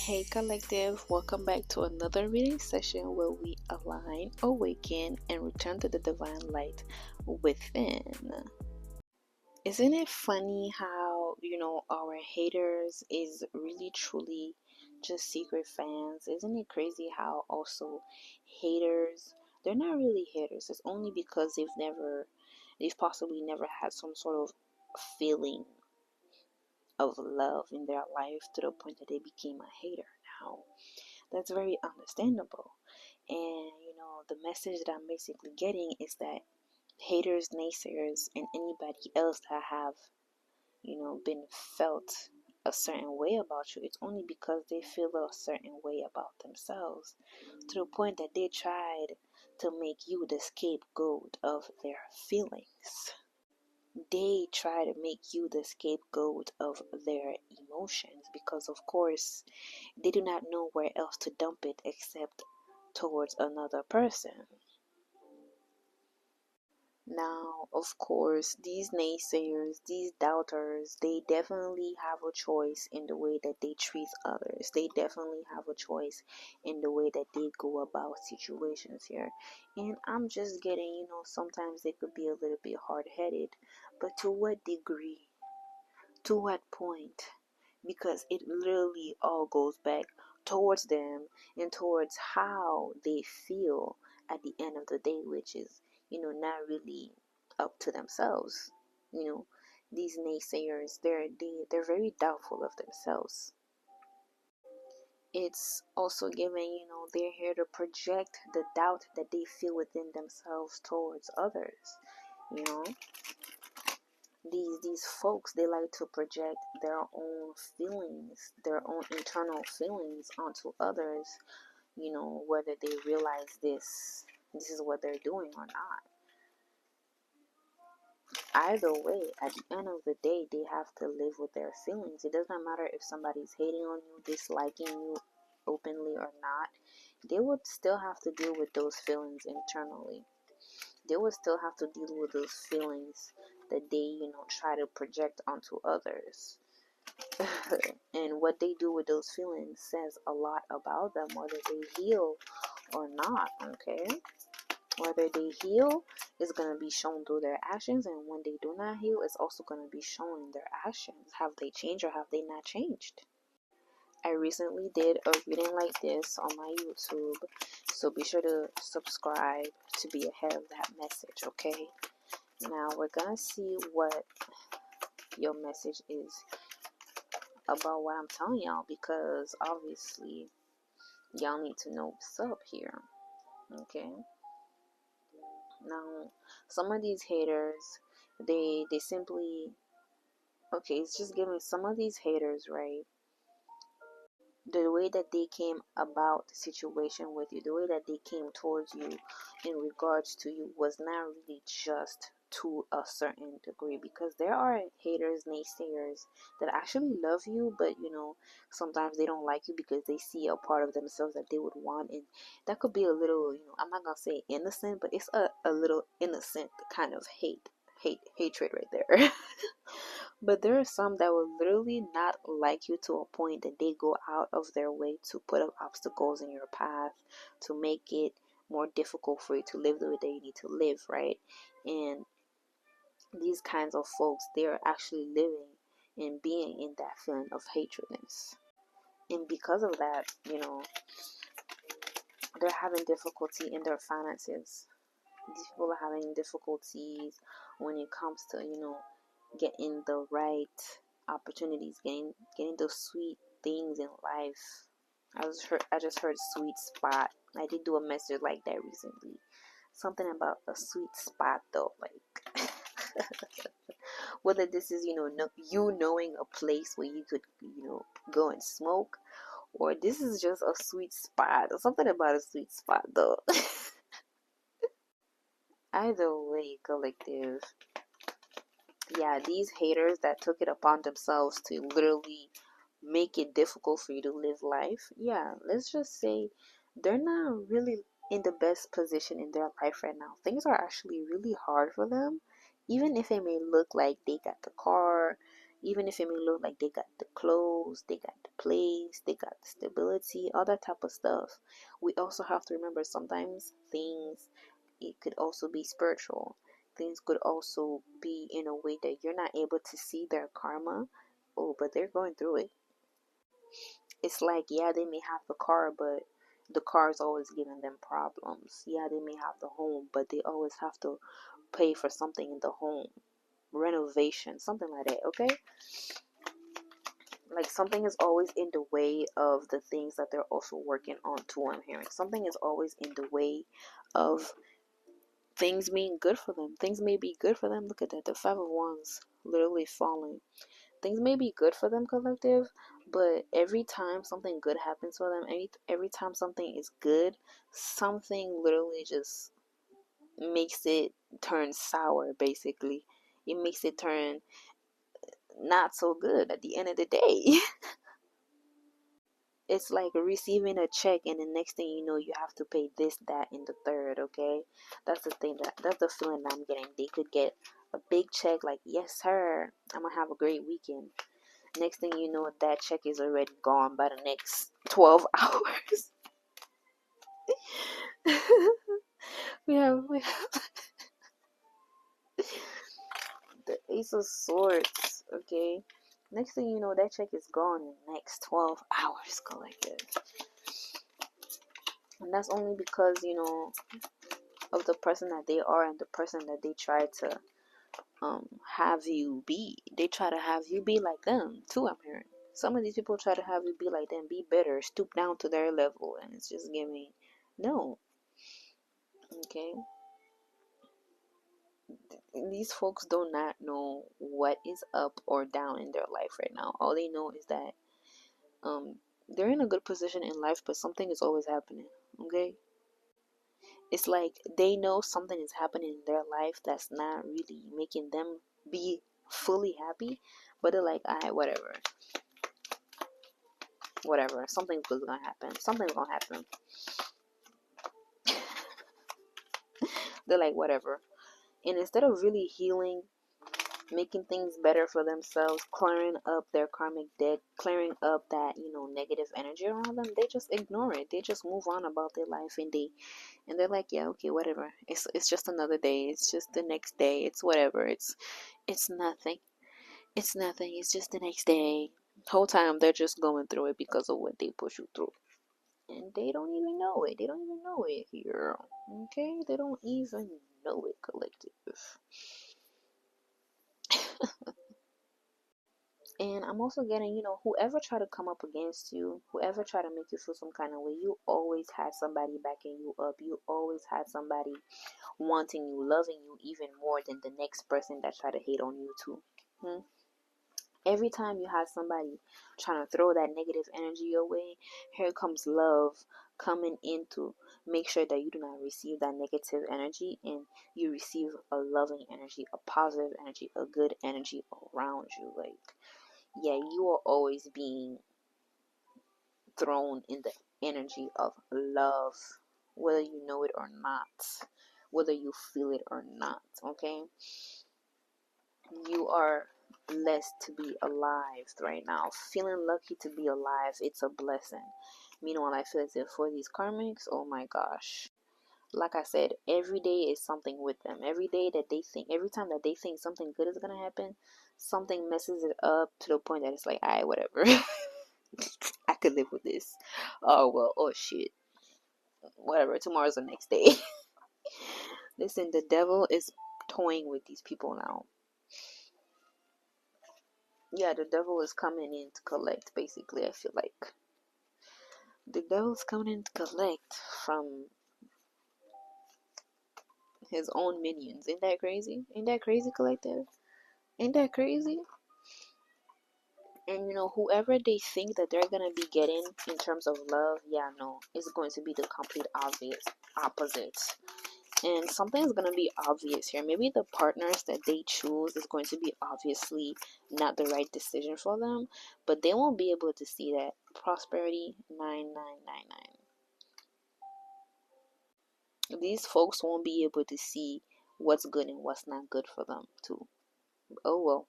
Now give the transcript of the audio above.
Hey collective, welcome back to another reading session where we align, awaken, and return to the divine light within. Isn't it funny how, our haters is really truly just secret fans? Isn't it crazy how also haters, they're not really haters. It's only because they've possibly never had some sort of feeling of love in their life to the point that they became a hater. Now, that's very understandable. And the message that I'm basically getting is that haters, naysayers, and anybody else that have, been felt a certain way about you, it's only because they feel a certain way about themselves to the point that they tried to make you the scapegoat of their feelings. They try to make you the scapegoat of their emotions because, of course, they do not know where else to dump it except towards another person. Now, of course, these naysayers, these doubters, they definitely have a choice in the way that they treat others. They definitely have a choice in the way that they go about situations here. And I'm just getting, sometimes they could be a little bit hard-headed, but to what degree? To what point? Because it literally all goes back towards them and towards how they feel at the end of the day, which is, not really up to themselves. These naysayers, they're very doubtful of themselves. It's also giving, they're here to project the doubt that they feel within themselves towards others. These folks, they like to project their own feelings, their own internal feelings onto others, whether they realize this is what they're doing or not. Either way, at the end of the day, they have to live with their feelings. It doesn't matter if somebody's hating on you, disliking you openly or not. They would still have to deal with those feelings internally. They would still have to deal with those feelings that they, try to project onto others. And what they do with those feelings says a lot about them, whether they heal or not, okay? Whether they heal is going to be shown through their actions, and when they do not heal, it's also going to be shown in their actions. Have they changed or have they not changed? I recently did a reading like this on my YouTube, so be sure to subscribe to be ahead of that message, okay? Now we're gonna see what your message is about what I'm telling y'all, because obviously y'all need to know what's up here, okay? Now, some of these haters, they simply, okay, it's just giving some of these haters, right? The way that they came about the situation with you, the way that they came towards you in regards to you was not really just to a certain degree, because there are haters, naysayers that actually love you, but sometimes they don't like you because they see a part of themselves that they would want, and that could be a little, I'm not gonna say innocent, but it's a little innocent kind of hatred right there. But there are some that will literally not like you to a point that they go out of their way to put up obstacles in your path, to make it more difficult for you to live the way that you need to live, right? And these kinds of folks, they are actually living and being in that feeling of hatredness. And because of that, they're having difficulty in their finances. These people are having difficulties when it comes to, getting the right opportunities, getting those sweet things in life. I just heard sweet spot. I did do a message like that recently. Something about a sweet spot though, like whether this is you knowing a place where you could go and smoke, or this is just a sweet spot. Something about a sweet spot though. Either way, collective. Yeah, these haters that took it upon themselves to literally make it difficult for you to live life, yeah, let's just say they're not really in the best position in their life right now. Things are actually really hard for them, even if it may look like they got the car, Even if it may look like they got the clothes, they got the place, they got the stability, all that type of stuff, we also have to remember sometimes things, it could also be spiritual. Things could also be in a way that you're not able to see their karma. Oh, but they're going through it. It's like, yeah, they may have the car, but the car is always giving them problems. Yeah, they may have the home, but they always have to pay for something in the home, renovation, something like that. Okay, like something is always in the way of the things that they're also working on too. I'm hearing something is always in the way of things being good for them. Things may be good for them. Look at that, the Five of Wands literally falling. Things may be good for them, collective, but every time something good happens for them, every time something is good, something literally just makes it turn sour. Basically, it makes it turn not so good at the end of the day. It's like receiving a check, and the next thing you know, you have to pay this, that, and the third. Okay, that's the thing, that's the feeling that I'm getting. They could get a big check, like, yes sir, I'm gonna have a great weekend. Next thing you know, that check is already gone by the next 12 hours. We have the Ace of Swords. Okay, next thing you know, that check is gone in the next 12 hours, collective. And that's only because, of the person that they are and the person that they try to have you be. They try to have you be like them too, I'm hearing. Some of these people try to have you be like them, be better, stoop down to their level, and it's just giving no. Okay, these folks do not know what is up or down in their life right now. All they know is that they're in a good position in life, but something is always happening. Okay, it's like they know something is happening in their life that's not really making them be fully happy, but they're like, alright, whatever, something's good gonna happen, something's gonna happen. They're like, whatever. And instead of really healing, making things better for themselves, clearing up their karmic debt, clearing up that, negative energy around them, they just ignore it. They just move on about their life, and they're like, yeah, okay, whatever. It's just another day. It's just the next day. It's whatever. It's nothing. It's nothing. It's just the next day. Whole time they're just going through it because of what they push you through. And they don't even know it. They don't even know it here. Okay? They don't even know it, collective. And I'm also getting, whoever try to come up against you, whoever try to make you feel some kind of way, you always had somebody backing you up. You always had somebody wanting you, loving you even more than the next person that try to hate on you too. Every time you have somebody trying to throw that negative energy your way, here comes love coming in to make sure that you do not receive that negative energy, and you receive a loving energy, a positive energy, a good energy around you. Like, yeah, you are always being thrown in the energy of love, whether you know it or not, whether you feel it or not. Okay, you are blessed to be alive right now. Feeling lucky to be alive, it's a blessing. Meanwhile, I feel as if for these karmics, oh my gosh, like I said, every day is something with them. Every day that they think, every time that they think something good is gonna happen, something messes it up to the point that it's like, alright, whatever. I could live with this. Oh well, oh shit, whatever, tomorrow's the next day. Listen, the devil is toying with these people now. Yeah, the devil is coming in to collect, basically. I feel like the devil's coming in to collect from his own minions. Ain't that crazy? Ain't that crazy, collective? Ain't that crazy? And whoever they think that they're gonna be getting in terms of love, yeah, no, it's going to be the complete obvious opposite. And something is going to be obvious here. Maybe the partners that they choose is going to be obviously not the right decision for them, but they won't be able to see that. Prosperity 9999. These folks won't be able to see what's good and what's not good for them too. Oh well.